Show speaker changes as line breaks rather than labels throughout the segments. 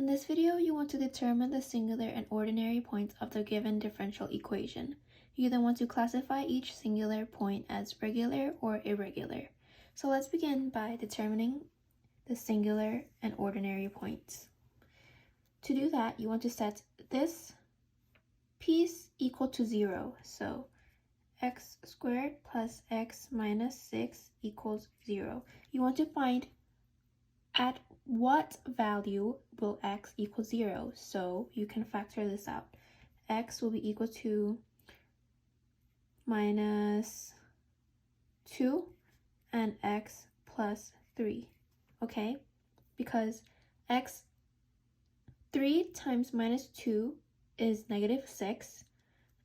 In this video, you want to determine the singular and ordinary points of the given differential equation. You then want to classify each singular point as regular or irregular. So let's begin by determining the singular and ordinary points. To do that, you want to set this piece equal to 0. So x squared plus x minus 6 equals 0. You want to find at what value will x equal 0. So you can factor this out. X will be equal to minus 2 and x plus 3. Okay? Because x 3 times minus 2 is negative 6,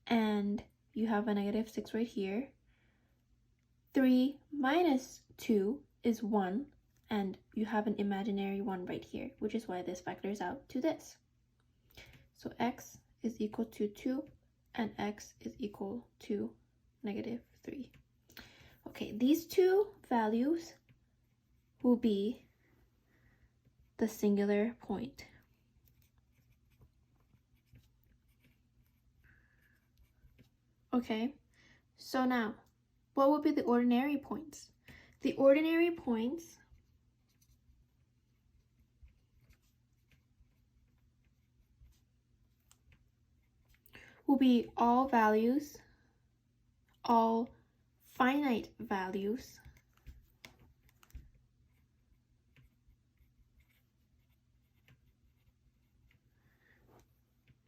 and you have a negative 6 right here. 3 minus 2 is 1, and you have an imaginary 1 right here, which is why this factors out to this. So x is equal to 2, and x is equal to negative 3. Okay, these two values will be the singular point. Okay, so now, what would be the ordinary points? The ordinary points will be all values, all finite values,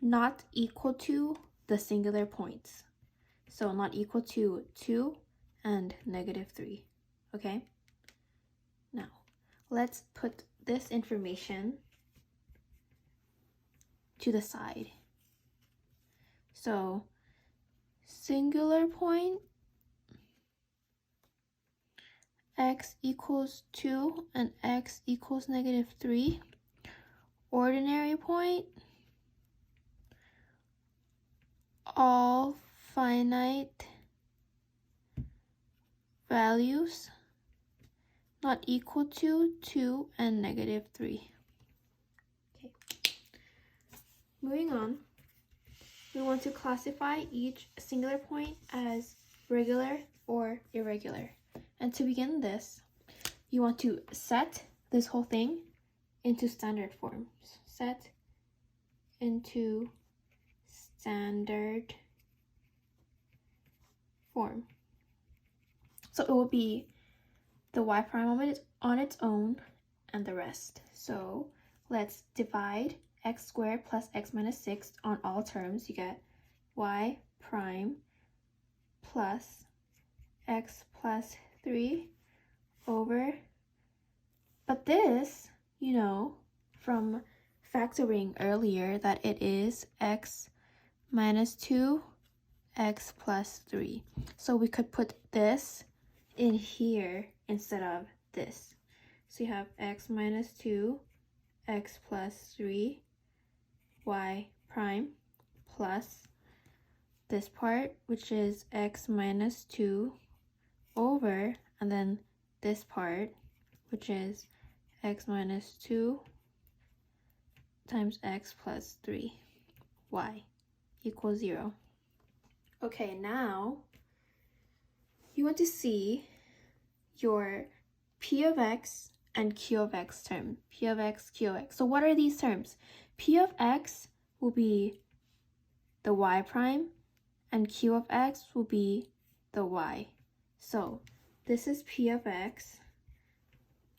not equal to the singular points. So not equal to 2 and negative 3, okay? Now, let's put this information to the side. So, singular point, x equals 2 and x equals negative 3. Ordinary point, all finite values not equal to 2 and negative 3. Okay. Moving on, we want to classify each singular point as regular or irregular. And to begin this, you want to set this whole thing into standard forms. Set into standard form. So it will be the y prime on its own and the rest. So let's divide x squared plus x minus 6 on all terms. You get y prime plus x plus 3 over, but this, you know, from factoring earlier, that it is x minus 2, x plus 3. So we could put this in here instead of this. So you have x minus 2, x plus 3, y prime plus this part, which is x minus 2 over, and then this part, which is x minus 2 times x plus 3, y equals 0. Okay, now you want to see your p of x and q of x term. P of x, q of x. So what are these terms? P of x will be the y prime, and q of x will be the y. So this is p of x,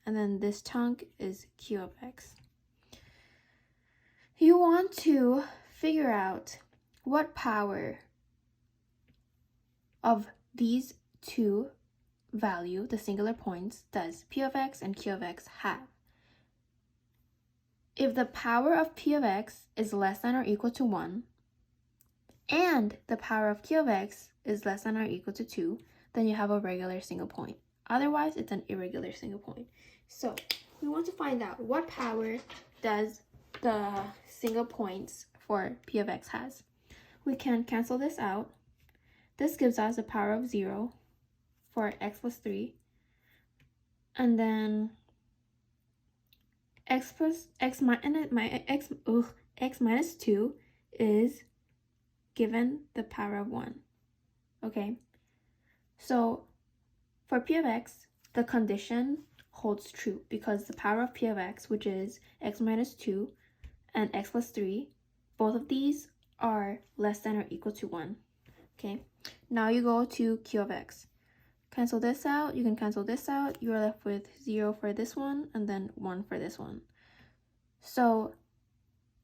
and then this chunk is q of x. You want to figure out what power of these two value, the singular points, does p of x and q of x have. If the power of p of x is less than or equal to 1, and the power of q of x is less than or equal to 2, then you have a regular single point. Otherwise, it's an irregular single point. So we want to find out what power does the single points for p of x has. We can cancel this out. This gives us a power of 0 for x plus 3. And then x minus 2 is given the power of 1. Okay, so for p of x, the condition holds true because the power of p of x, which is x minus 2 and x plus 3, both of these are less than or equal to 1. Okay, now you go to q of x. Cancel this out, you can cancel this out, you are left with 0 for this one and then 1 for this one. So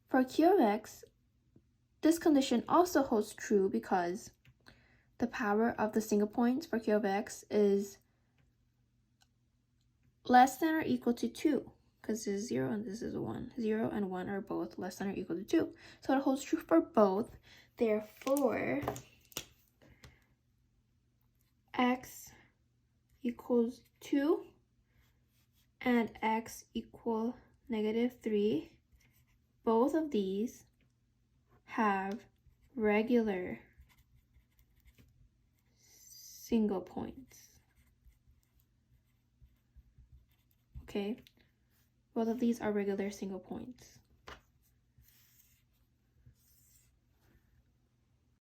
for q of x, this condition also holds true because the power of the single points for q of x is less than or equal to 2, because this is 0 and this is 1. 0 and 1 are both less than or equal to 2. So it holds true for both. Therefore, x equals 2 and x equal -3. Both of these have regular single points. Okay, both of these are regular single points.